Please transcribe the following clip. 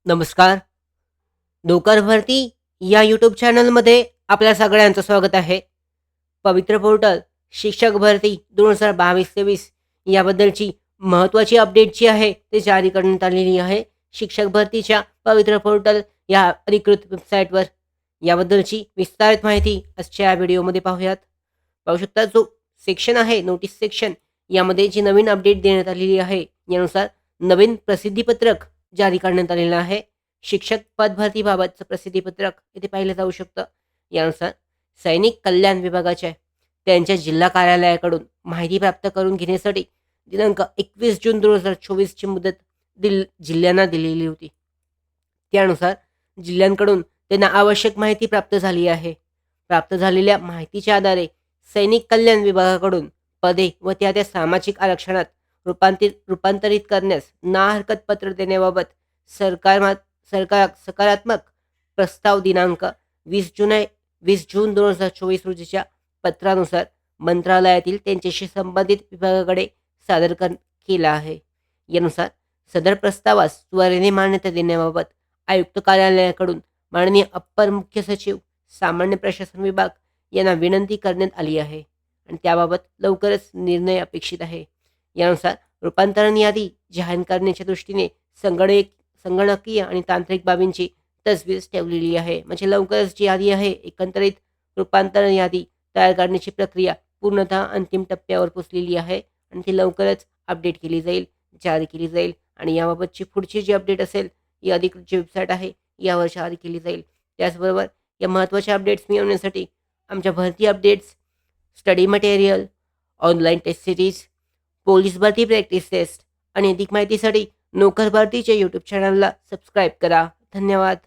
नमस्कार. नोकर भरती या यूट्यूब चॅनलमध्ये आपल्या सगळ्यांचं स्वागत आहे. पवित्र पोर्टल शिक्षक भरती 2022-23 याबद्दलची महत्त्वाची अपडेट जी आहे ते जारी करण्यात आलेली आहे. शिक्षक भरतीच्या पवित्र पोर्टल या अधिकृत वेबसाईटवर. याबद्दलची विस्तारित माहिती आजच्या या व्हिडिओमध्ये पाहूयात. पाहू शकता जो सेक्शन आहे नोटीस सेक्शन यामध्ये जी नवीन अपडेट देण्यात आलेली आहे यानुसार नवीन प्रसिद्धीपत्रक जारी करण्यात आलेलं आहे. शिक्षक पद भरतीबाबतचं प्रसिद्धीपत्रक इथे पाहिलं जाऊ शकतं. यानुसार सैनिक कल्याण विभागाच्या त्यांच्या जिल्हा कार्यालयाकडून माहिती प्राप्त करून घेण्यासाठी दिनांक 21 जून 2024 ची मुदत जिल्ह्यांना दिलेली होती. त्यानुसार जिल्ह्यांकडून त्यांना आवश्यक माहिती प्राप्त झाली आहे. प्राप्त झालेल्या माहितीच्या आधारे सैनिक कल्याण विभागाकडून पदे व त्या सामाजिक आरक्षणात रूपांतरित करण्यास ना हरकत पत्र देण्याबाबत सकारात्मक प्रस्ताव दिनांक 20 जून 2024 रोजीच्या पत्रानुसार मंत्रालयातील त्यांच्याशी संबंधित विभागाकडे केला आहे. यानुसार सदर प्रस्तावास त्वरेने मान्यता देण्याबाबत आयुक्त कार्यालयाकडून माननीय अप्पर मुख्य सचिव सामान्य प्रशासन विभाग यांना विनंती करण्यात आली आहे आणि त्याबाबत लवकरच निर्णय अपेक्षित आहे. यानुसार रूपांतरण यादी जाहीर करण्याच्या दृष्टीने संगणकीय आणि तांत्रिक बाबींची तजवीज ठेवलेली आहे. म्हणजे लवकरच जी यादी आहे एकंदरीत रूपांतरण यादी तयार करण्याची प्रक्रिया पूर्णतः अंतिम टप्प्यावर पोहोचलेली आहे आणि ती लवकरच अपडेट केली जाईल, जारी केली जाईल आणि याबाबतची पुढची जी अपडेट असेल ही अधिकृत जी वेबसाईट आहे यावर जारी केली जाईल. त्याचबरोबर या महत्त्वाच्या अपडेट्स मिळवण्यासाठी आमच्या भरती updates, study material, online test series, police भरती प्रॅक्टिस टेस्ट आणि अधिक माहितीसाठी नोकर भरतीच्या यूट्यूब चॅनलला सबस्क्राईब करा. धन्यवाद.